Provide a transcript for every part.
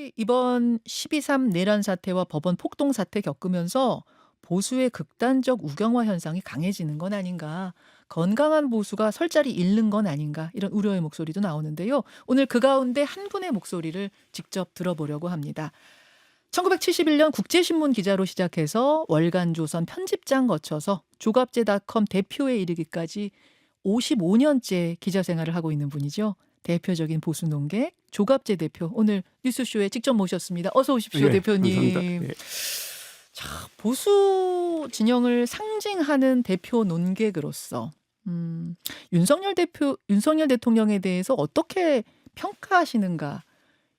혹시 이번 12.3 내란 사태와 법원 폭동 사태 겪으면서 보수의 극단적 우경화 현상이 강해지는 건 아닌가, 건강한 보수가 설 자리 잃는 건 아닌가, 이런 우려의 목소리도 나오는데요. 오늘 그 가운데 한 분의 목소리를 직접 들어보려고 합니다. 1971년 국제신문 기자로 시작해서 월간조선 편집장 거쳐서 조갑제닷컴 대표에 이르기까지 55년째 기자 생활을 하고 있는 분이죠. 대표적인 보수 논객 조갑제 대표, 오늘 뉴스쇼에 직접 모셨습니다. 어서 오십시오, 예, 대표님. 감사합니다. 예. 자, 보수 진영을 상징하는 대표 논객으로서 윤석열 대통령에 대해서 어떻게 평가하시는가?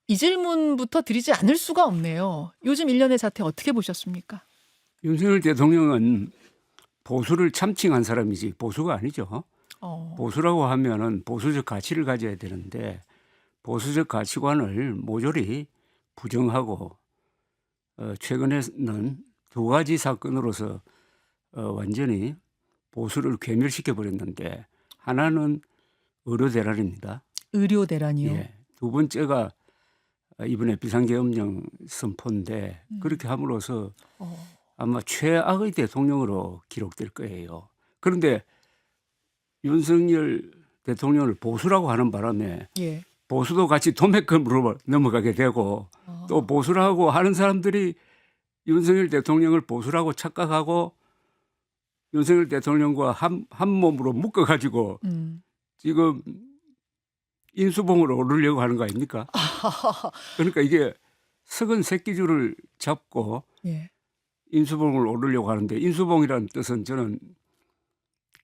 이 질문부터 드리지 않을 수가 없네요. 요즘 일련의 사태 어떻게 보셨습니까? 윤석열 대통령은 보수를 참칭한 사람이지 보수가 아니죠. 보수라고 하면은 보수적 가치를 가져야 되는데 보수적 가치관을 모조리 부정하고 최근에는 두 가지 사건으로서 완전히 보수를 괴멸시켜 버렸는데, 하나는 의료 대란입니다. 의료 대란이요. 예. 두 번째가 이번에 비상계엄령 선포인데 그렇게 함으로써 아마 최악의 대통령으로 기록될 거예요. 그런데 윤석열 대통령을 보수라고 하는 바람에 예. 보수도 같이 도매금으로 넘어가게 되고, 또 보수라고 하는 사람들이 윤석열 대통령을 보수라고 착각하고 윤석열 대통령과 한 몸으로 묶어가지고 지금 인수봉으로 오르려고 하는 거 아닙니까? 그러니까 이게 썩은 새끼줄을 잡고 예. 인수봉을 오르려고 하는데, 인수봉이라는 뜻은 저는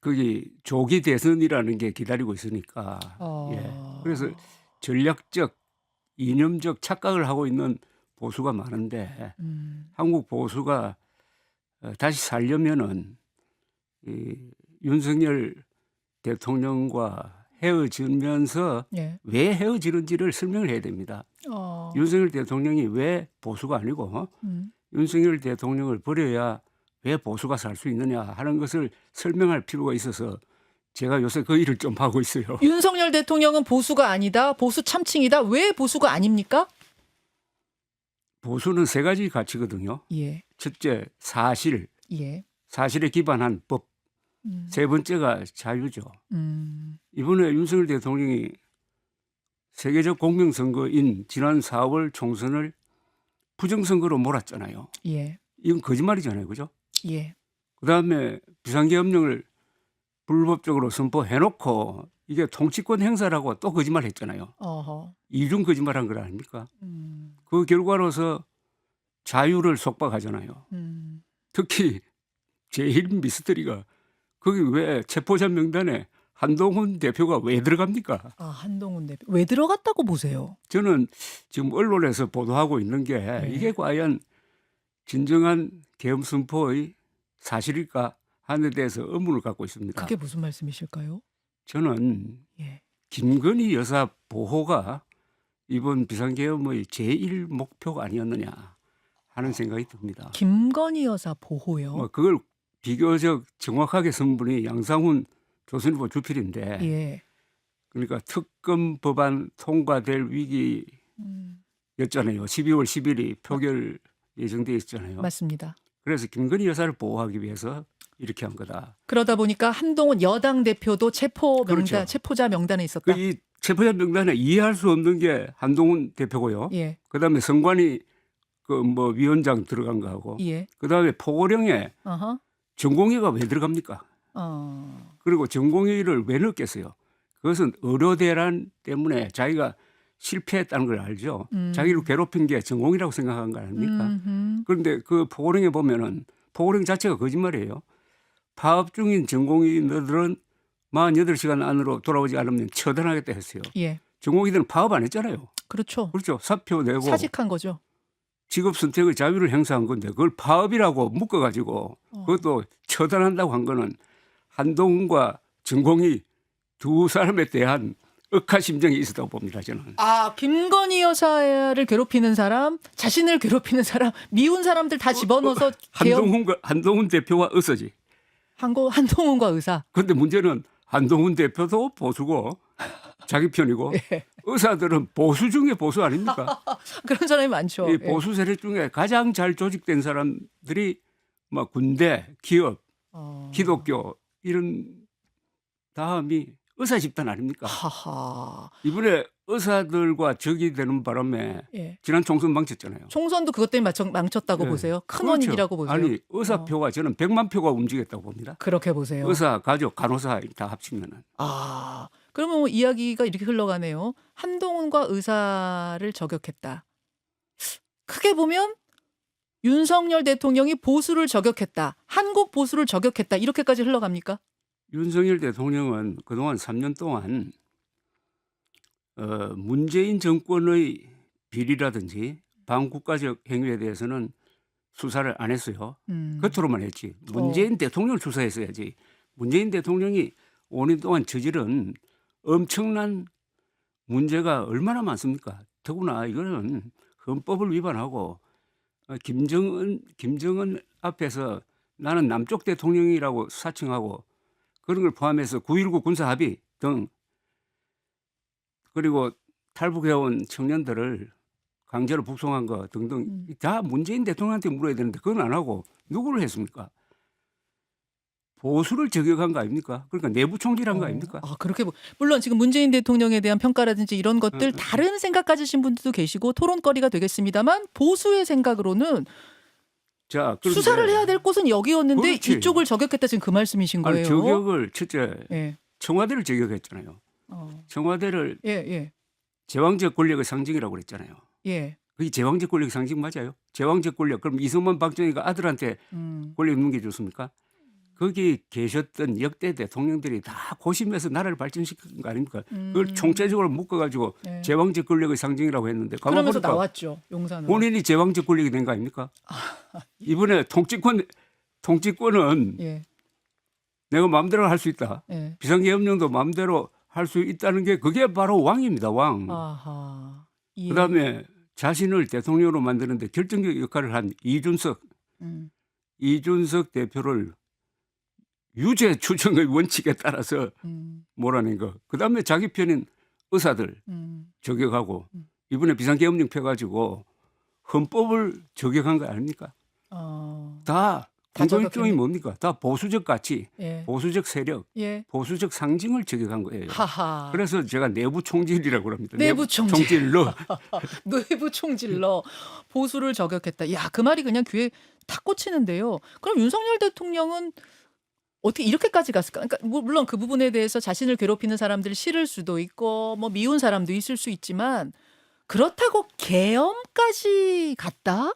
거기 조기 대선이라는 게 기다리고 있으니까. 예. 그래서 전략적 이념적 착각을 하고 있는 보수가 많은데 한국 보수가 다시 살려면은 이 윤석열 대통령과 헤어지면서 예. 왜 헤어지는지를 설명을 해야 됩니다. 윤석열 대통령이 왜 보수가 아니고 윤석열 대통령을 버려야 왜 보수가 살 수 있느냐 하는 것을 설명할 필요가 있어서 제가 요새 그 일을 좀 하고 있어요. 윤석열 대통령은 보수가 아니다, 보수 참칭이다. 왜 보수가 아닙니까? 보수는 세 가지 가치거든요. 예. 첫째, 사실, 예. 사실에 기반한 법. 세 번째가 자유죠. 이번에 윤석열 대통령이 세계적 공명선거인 지난 4월 총선을 부정선거로 몰았잖아요. 예. 이건 거짓말이잖아요. 그죠? 예. 그다음에 비상계엄령을 불법적으로 선포해놓고 이게 통치권 행사라고 또 거짓말했잖아요. 어허. 이중 거짓말한 거 아닙니까? 그 결과로서 자유를 속박하잖아요. 특히 제일 미스터리가 거기 왜 체포자 명단에 한동훈 대표가 왜 들어갑니까? 아, 한동훈 대표 왜 들어갔다고 보세요? 저는 지금 언론에서 보도하고 있는 게 이게 과연 진정한 계엄 선포의 사실일까 하는 데 대해서 의문을 갖고 있습니다. 그게 무슨 말씀이실까요? 저는 예. 김건희 여사 보호가 이번 비상계엄의 제1 목표가 아니었느냐 하는 생각이 듭니다. 김건희 여사 보호요. 뭐 그걸 비교적 정확하게 쓴 분이 양상훈 조선일보 주필인데, 예. 그러니까 특검 법안 통과될 위기였잖아요. 12월 10일이 표결 예정돼 있잖아요. 맞습니다. 그래서 김건희 여사를 보호하기 위해서 이렇게 한 거다. 그러다 보니까 한동훈 여당 대표도 그렇죠. 체포자 명단에 있었다. 이 체포자 명단에 이해할 수 없는 게 한동훈 대표고요. 예. 그다음에 선관위 그 뭐 위원장 들어간 거하고, 예. 그다음에 포고령에 어허. 전공의가 왜 들어갑니까? 그리고 전공의를 왜 넣겠어요? 그것은 의료 대란 때문에 자기가 실패했다는 걸 알죠. 자기를 괴롭힌 게 전공이라고 생각한 거 아닙니까? 그런데 그 포고령에 보면은 포고령 자체가 거짓말이에요. 파업 중인 전공의들은 48시간 안으로 돌아오지 않으면 처단하겠다 했어요. 예. 전공의들은 파업 안 했잖아요. 그렇죠. 그렇죠. 사표 내고 사직한 거죠. 직업 선택의 자유를 행사한 건데 그걸 파업이라고 묶어가지고 그것도 처단한다고 한 거는 한동훈과 전공의 두 사람에 대한 억하 심정이 있었다고 봅니다. 저는. 아, 김건희 여사를 괴롭히는 사람, 자신을 괴롭히는 사람, 미운 사람들 다 집어넣어서 한동훈 대표와 의사지. 한동훈과 의사. 그런데 문제는 한동훈 대표도 보수고 자기 편이고 예. 의사들은 보수 중에 보수 아닙니까? 그런 사람이 많죠. 이 예. 보수 세력 중에 가장 잘 조직된 사람들이 뭐 군대, 기업, 기독교 이런 다음이 의사 집단 아닙니까? 하하. 이번에 의사들과 적이 되는 바람에 예. 지난 총선 망쳤잖아요. 총선도 그것 때문에 망쳤다고 예. 보세요? 큰 그렇죠. 원인이라고 보세요? 아니 의사표가 저는 100만 표가 움직였다고 봅니다. 그렇게 보세요. 의사, 가족, 간호사 다 합치면은. 그러면 뭐 이야기가 이렇게 흘러가네요. 한동훈과 의사를 저격했다. 크게 보면 윤석열 대통령이 보수를 저격했다. 한국 보수를 저격했다. 이렇게까지 흘러갑니까? 윤석열 대통령은 그동안 3년 동안 문재인 정권의 비리라든지 반국가적 행위에 대해서는 수사를 안 했어요. 겉으로만 했지. 문재인 대통령을 수사했어야지. 문재인 대통령이 5년 동안 저지른 엄청난 문제가 얼마나 많습니까? 더구나 이거는 헌법을 위반하고 김정은 앞에서 나는 남쪽 대통령이라고 사칭하고 그런 걸 포함해서 9.19 군사합의 등 그리고 탈북해온 청년들을 강제로 북송한 거 등등 다 문재인 대통령한테 물어야 되는데 그건 안 하고 누구를 했습니까? 보수를 저격한 거 아닙니까? 그러니까 내부 총질한 거 아닙니까? 그렇게 물론 지금 문재인 대통령에 대한 평가라든지 이런 것들 다른 생각 가지신 분들도 계시고 토론거리가 되겠습니다만 보수의 생각으로는 자, 수사를 해야 될 곳은 여기였는데 그렇지. 이쪽을 저격했다 지금 그 말씀이신 거예요. 아니, 저격을 첫째 예. 청와대를 저격했잖아요. 청와대를 예. 제왕적 권력의 상징이라고 그랬잖아요. 예. 그게 제왕적 권력의 상징 맞아요? 제왕적 권력. 그럼 이승만 박정희가 아들한테 권력 넘겨줬습니까? 거기 계셨던 역대 대통령들이 다 고심해서 나라를 발전시킨 거 아닙니까? 그걸 총체적으로 묶어가지고 예. 제왕적 권력의 상징이라고 했는데 그러면서 가만보니까 나왔죠. 용산으로. 본인이 제왕적 권력이 된 거 아닙니까? 이번에 통치권은 예. 내가 마음대로 할 수 있다. 예. 비상계엄령도 마음대로 할 수 있다는 게 그게 바로 왕입니다. 왕. 아하. 예. 그다음에 자신을 대통령으로 만드는데 결정적 역할을 한 이준석 대표를 유죄 추정의 원칙에 따라서 몰아낸 거. 그다음에 자기 편인 의사들 저격하고 이번에 비상계엄령 펴가지고 헌법을 저격한 거 아닙니까? 다 공통점이 뭡니까? 다 보수적 가치, 예. 보수적 세력, 예. 보수적 상징을 저격한 거예요. 하하. 그래서 제가 내부 총질이라고 합니다. 내부 총질. 총질로. 내부 총질러 보수를 저격했다. 야, 그 말이 그냥 귀에 탁 꽂히는데요. 그럼 윤석열 대통령은 어떻게 이렇게까지 갔을까? 그러니까 물론 그 부분에 대해서 자신을 괴롭히는 사람들 싫을 수도 있고 뭐 미운 사람도 있을 수 있지만 그렇다고 계엄까지 갔다?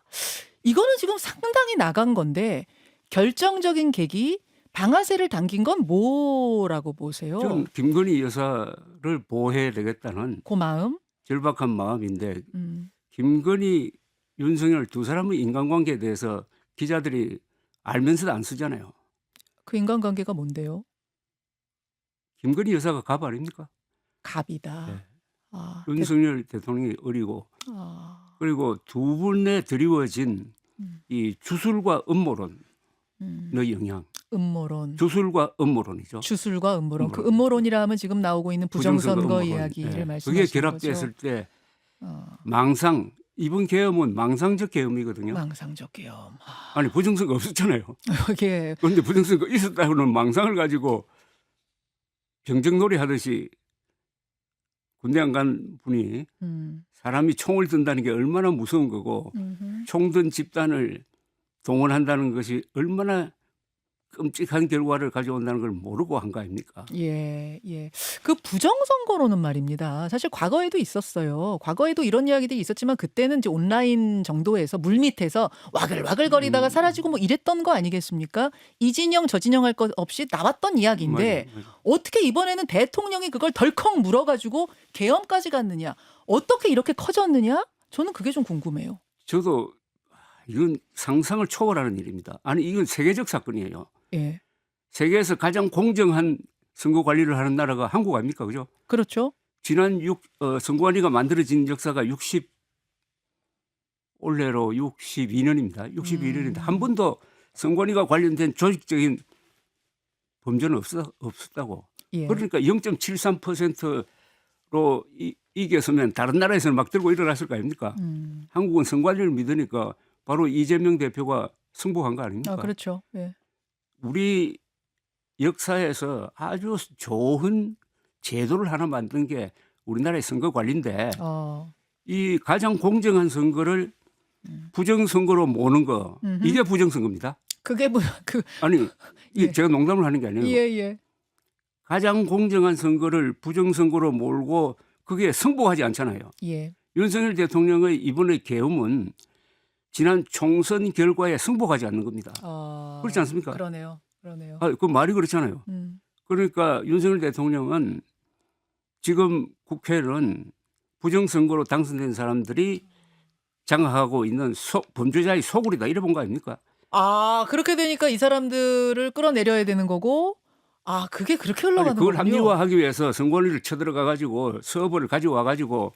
이거는 지금 상당히 나간 건데 결정적인 계기 방아쇠를 당긴 건 뭐라고 보세요? 좀 김건희 여사를 보호해야 되겠다는 그 마음? 절박한 마음인데 김건희, 윤석열 두 사람의 인간관계에 대해서 기자들이 알면서도 안 쓰잖아요. 그 인간관계가 뭔데요? 김건희 여사가 갑 아닙니까? 갑이다. 네. 아, 윤석열 대통령이 어리고 아, 그리고 두 분에 드리워진 이 주술과 음모론의 영향. 음모론. 주술과 음모론이죠. 주술과 음모론. 그 음모론. 음모론이라 하면 지금 나오고 있는 부정선거 음모론. 이야기를 네. 말씀하시는 그게 결합됐을 거죠. 때 망상. 이번 계엄은 망상적 계엄이거든요. 망상적 계엄. 아니 부정선거 없었잖아요. 이게 그런데 부정선거 있었다고는 망상을 가지고 병정놀이 하듯이 군대 안 간 분이 사람이 총을 든다는 게 얼마나 무서운 거고 총 든 집단을 동원한다는 것이 얼마나 끔찍한 결과를 가져온다는 걸 모르고 한 거 아닙니까? 예. 그 부정선거로는 말입니다. 사실 과거에도 있었어요. 과거에도 이런 이야기들이 있었지만 그때는 이제 온라인 정도에서 물밑에서 와글와글거리다가 사라지고 뭐 이랬던 거 아니겠습니까? 이 진영 저 진영 할 것 없이 나왔던 이야기인데 맞아요. 어떻게 이번에는 대통령이 그걸 덜컥 물어가지고 계엄까지 갔느냐? 어떻게 이렇게 커졌느냐? 저는 그게 좀 궁금해요. 저도 이건 상상을 초월하는 일입니다. 아니 이건 세계적 사건이에요. 예. 세계에서 가장 공정한 선거 관리를 하는 나라가 한국 아닙니까? 그죠? 그렇죠. 지난 선거관리가 만들어진 역사가 올해로 62년입니다. 62년인데 한 번도 선거관리가 관련된 조직적인 범죄는 없었다고. 예. 그러니까 0.73%로 이겼으면 다른 나라에서는 막 들고 일어났을 거 아닙니까? 한국은 선관위를 믿으니까 바로 이재명 대표가 승복한 거 아닙니까? 그렇죠. 예. 우리 역사에서 아주 좋은 제도를 하나 만든 게 우리나라의 선거 관리인데 이 가장 공정한 선거를 부정선거로 모는 거 이게 부정선거입니다. 그게 뭐 아니 예. 제가 농담을 하는 게 아니에요. 예. 가장 공정한 선거를 부정선거로 몰고 그게 승복하지 않잖아요. 예. 윤석열 대통령의 이번의 계엄은 지난 총선 결과에 승복하지 않는 겁니다. 그렇지 않습니까? 그러네요. 그 말이 그렇잖아요. 그러니까 윤석열 대통령은 지금 국회는 부정선거로 당선된 사람들이 장악하고 있는 범죄자의 소굴이다 이래 본 거 아닙니까? 그렇게 되니까 이 사람들을 끌어내려야 되는 거고 그게 그렇게 흘러가는 그걸 거군요. 합리화하기 위해서 선관위를 쳐들어가 가지고 서버를 가져와 가지고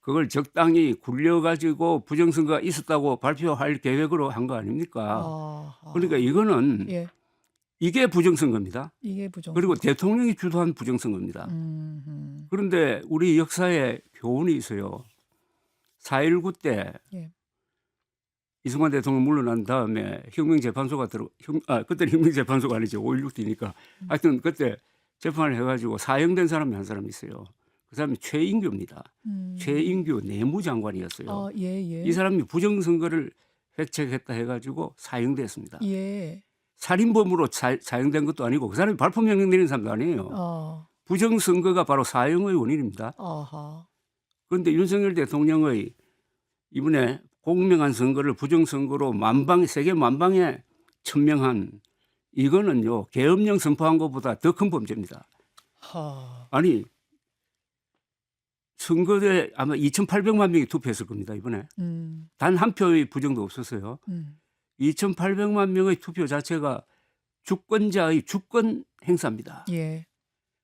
그걸 적당히 굴려 가지고 부정선거가 있었다고 발표할 계획으로 한 거 아닙니까? 그러니까 이거는 예. 이게 부정선거입니다. 이게 부정. 그리고 대통령이 주도한 부정선거입니다. 그런데 우리 역사에 교훈이 있어요. 4.19 때 예. 이승만 대통령 물러난 다음에 혁명재판소가 그때는 혁명재판소가 아니죠. 5.16 뒤니까. 하여튼 그때 재판을 해가지고 사형된 사람이 한 사람 있어요. 그 사람이 최인규입니다. 최인규 내무장관이었어요. 예. 이 사람이 부정선거를 획책했다 해가지고 사형됐습니다. 예. 살인범으로 사형된 것도 아니고 그 사람이 발포명령 내린 사람도 아니에요. 부정선거가 바로 사형의 원인입니다. 그런데 윤석열 대통령의 이번에 공명한 선거를 부정선거로 세계 만방에 천명한 이거는요. 계엄령 선포한 것보다 더 큰 범죄입니다. 아니 선거에 아마 2,800만 명이 투표했을 겁니다. 이번에. 단 한 표의 부정도 없었어요. 2,800만 명의 투표 자체가 주권자의 주권 행사입니다. 예.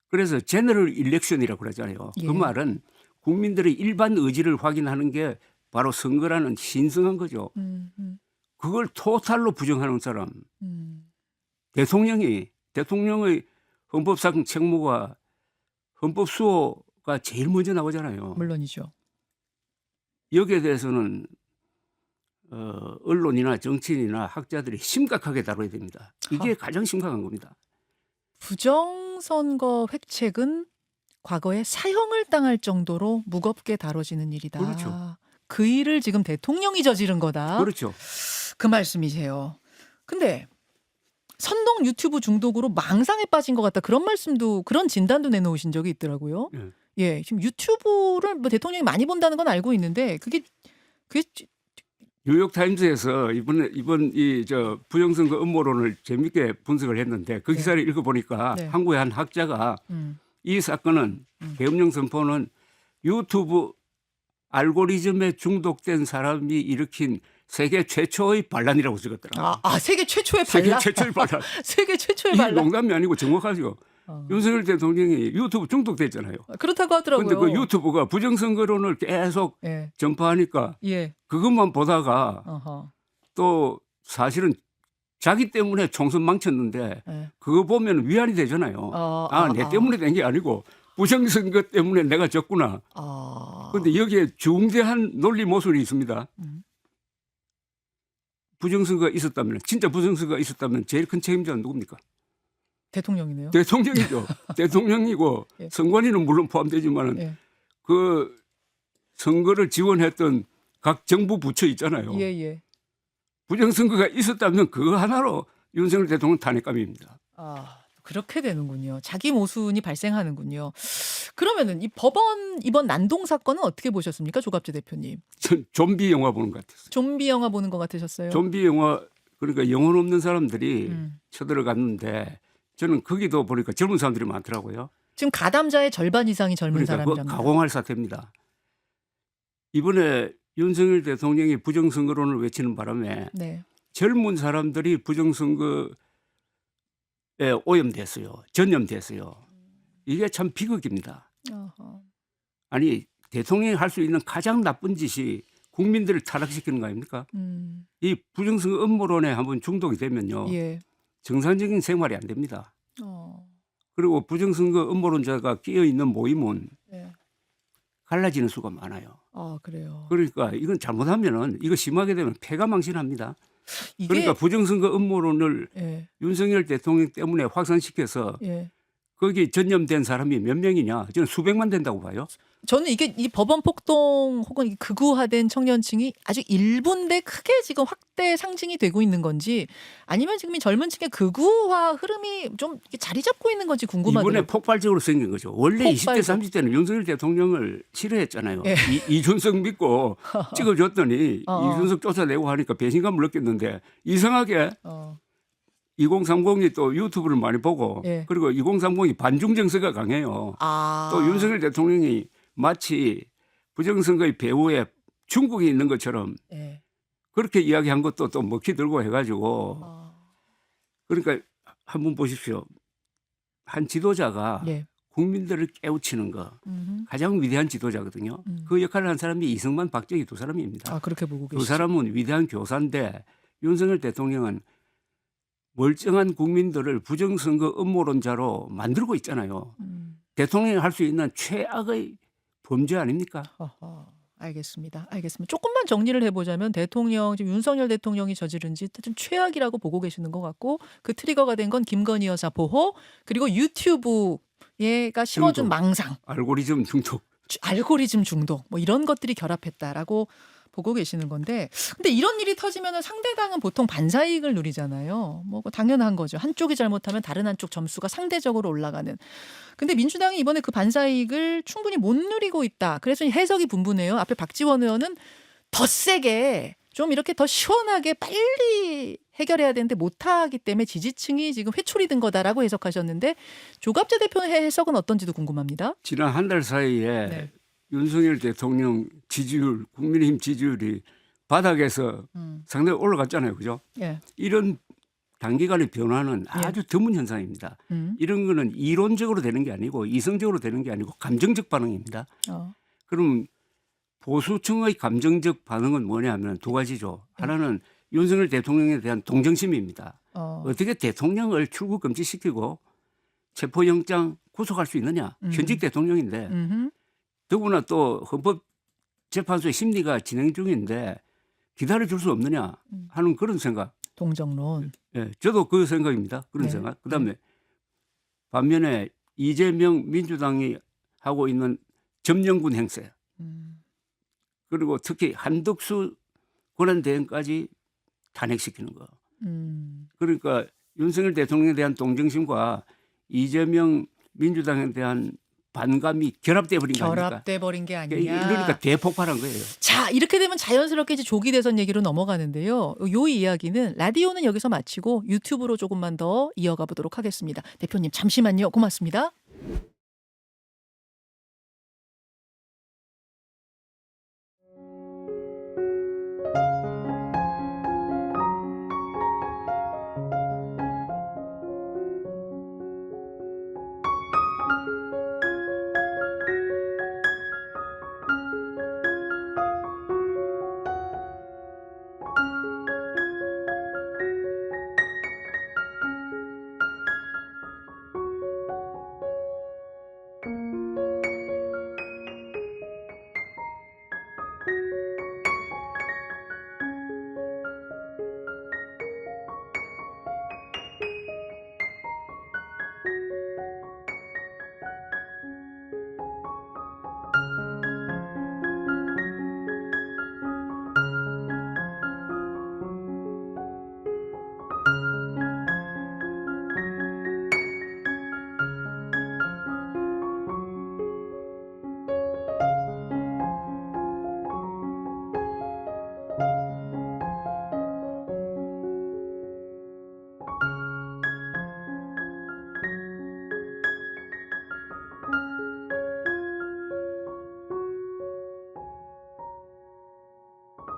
그래서 제너럴 일렉션이라고 그러잖아요. 예. 그 말은 국민들의 일반 의지를 확인하는 게 바로 선거라는 신성한 거죠. 그걸 토탈로 부정하는 사람. 대통령의 헌법상 책무가 헌법 수호가 제일 먼저 나오잖아요. 물론이죠. 여기에 대해서는 언론이나 정치인이나 학자들이 심각하게 다뤄야 됩니다. 이게 가장 심각한 겁니다. 부정선거 획책은 과거에 사형을 당할 정도로 무겁게 다뤄지는 일이다. 그렇죠. 그 일을 지금 대통령이 저지른 거다. 그렇죠. 그 말씀이세요. 근데 선동 유튜브 중독으로 망상에 빠진 것 같다. 그런 말씀도 그런 진단도 내놓으신 적이 있더라고요. 예, 지금 유튜브를 뭐 대통령이 많이 본다는 건 알고 있는데 그게 뉴욕 타임즈에서 이번 이 부정선거 음모론을 재밌게 분석을 했는데 그 기사를 읽어보니까 한국의 한 학자가 이 사건은 계엄령 선포는 유튜브 알고리즘에 중독된 사람이 일으킨 세계 최초의 반란이라고 적었더라고요. 세계 최초의 반란. 세계 최초의 반란. 세계 최초의 이게 반란. 농담이 아니고 정확하죠. 윤석열 대통령이 유튜브 중독됐잖아요. 그렇다고 하더라고요. 그런데 그 유튜브가 부정선거론을 계속 전파하니까 그것만 보다가 또 사실은 자기 때문에 총선 망쳤는데 그거 보면 위안이 되잖아요. 내 때문에 된 게 아니고 부정선거 때문에 내가 졌구나. 그런데 여기에 중대한 논리 모순이 있습니다. 부정선거가 있었다면, 진짜 부정선거가 있었다면 제일 큰 책임자는 누굽니까? 대통령이네요. 대통령이죠. 대통령이고 선관위는 물론 포함되지만 그 선거를 지원했던 각 정부 부처 있잖아요. 부정선거가 있었다면 그거 하나로 윤석열 대통령 탄핵감입니다. 그렇게 되는군요. 자기 모순이 발생하는군요. 그러면은 이 이번 난동 사건은 어떻게 보셨습니까, 조갑재 대표님? 전 좀비 영화 보는 것 같았어요. 좀비 영화 보는 것 같으셨어요? 좀비 영화, 그러니까 영혼 없는 사람들이 쳐들어갔는데 저는 거기도 보니까 젊은 사람들이 많더라고요. 지금 가담자의 절반 이상이 젊은 사람이랍니다. 가공할 사태입니다. 이번에 윤석열 대통령이 부정선거론을 외치는 바람에 젊은 사람들이 부정선거에 오염됐어요. 전염됐어요. 이게 참 비극입니다. 아니 대통령이 할 수 있는 가장 나쁜 짓이 국민들을 타락시키는 거 아닙니까? 이 부정선거 음모론에 한번 중독이 되면요. 정상적인 생활이 안 됩니다. 그리고 부정선거 음모론자가 끼어 있는 모임은 네. 갈라지는 수가 많아요. 아, 그래요. 그러니까 이건 잘못하면은 이거 심하게 되면 패가망신합니다. 그러니까 이게 부정선거 음모론을 예. 윤석열 대통령 때문에 확산시켜서 예. 거기에 전념된 사람이 몇 명이냐? 저는 수백만 된다고 봐요. 저는 이게 이 법원 폭동 혹은 이 극우화된 청년층이 아주 일부인데 크게 지금 확대 상징이 되고 있는 건지 아니면 지금 이 젊은 층의 극우화 흐름이 좀 이렇게 자리 잡고 있는 건지 이번에 궁금하더라고요. 폭발적으로 생긴 거죠. 원래 20대, 폭발적. 30대는 윤석열 대통령을 싫어했잖아요. 예. 이준석 믿고 찍어줬더니 어. 이준석 쫓아내고 하니까 배신감을 느꼈는데 이상하게 어. 2030이 또 유튜브를 많이 보고 예. 그리고 2030이 반중 정서가 강해요. 아. 또 윤석열 대통령이 마치 부정선거의 배후에 중국이 있는 것처럼 예. 그렇게 이야기한 것도 또 먹히 들고 해가지고 그러니까 한번 보십시오. 한 지도자가 예. 국민들을 깨우치는 거 가장 위대한 지도자거든요. 그 역할을 한 사람이 이승만, 박정희 두 사람입니다. 아, 그렇게 보고 두 계시죠. 사람은 위대한 교사인데 윤석열 대통령은 멀쩡한 국민들을 부정선거 음모론자로 만들고 있잖아요. 대통령이 할 수 있는 최악의 범죄 아닙니까? 어허. 알겠습니다. 알겠습니다. 조금만 정리를 해보자면 대통령 지금 윤석열 대통령이 저지른 짓 좀 최악이라고 보고 계시는 것 같고 그 트리거가 된 건 김건희 여사 보호 그리고 유튜브가 심어준 중독. 망상 알고리즘 중독. 알고리즘 중독 뭐 이런 것들이 결합했다라고 보고 계시는 건데 근데 이런 일이 터지면 상대당은 보통 반사이익을 누리잖아요. 뭐 그거 당연한 거죠. 한쪽이 잘못하면 다른 한쪽 점수가 상대적으로 올라가는. 근데 민주당이 이번에 그 반사이익을 충분히 못 누리고 있다. 그래서 해석이 분분해요. 앞에 박지원 의원은 더 세게 좀 이렇게 더 시원하게 빨리 해결해야 되는데 못하기 때문에 지지층이 지금 회초리 든 거다라고 해석하셨는데 조갑재 대표의 해석은 어떤지도 궁금합니다. 지난 한 달 사이에 네. 윤석열 대통령 지지율, 국민의힘 지지율이 바닥에서 상당히 올라갔잖아요. 그죠? 예. 이런 단기간의 변화는 아주 드문 현상입니다. 이런 거는 이론적으로 되는 게 아니고 이성적으로 되는 게 아니고 감정적 반응입니다. 그럼 보수층의 감정적 반응은 뭐냐 하면 두 가지죠. 하나는 윤석열 대통령에 대한 동정심입니다. 어떻게 대통령을 출국 금지시키고 체포영장 구속할 수 있느냐. 현직 대통령인데 더구나 또 헌법재판소의 심리가 진행 중인데 기다려줄 수 없느냐 하는 그런 생각. 동정론. 예, 저도 그 생각입니다. 그런 네. 생각. 그다음에 반면에 이재명 민주당이 하고 있는 점령군 행세 그리고 특히 한덕수 권한대행까지 탄핵시키는 거. 그러니까 윤석열 대통령에 대한 동정심과 이재명 민주당에 대한 반감이 결합돼 버린 거 아닙니까? 결합돼 버린 게 아니냐. 그러니까 대폭발한 거예요. 자, 이렇게 되면 자연스럽게 이제 조기 대선 얘기로 넘어가는데요. 요 이야기는 라디오는 여기서 마치고 유튜브로 조금만 더 이어가 보도록 하겠습니다. 대표님 잠시만요. 고맙습니다.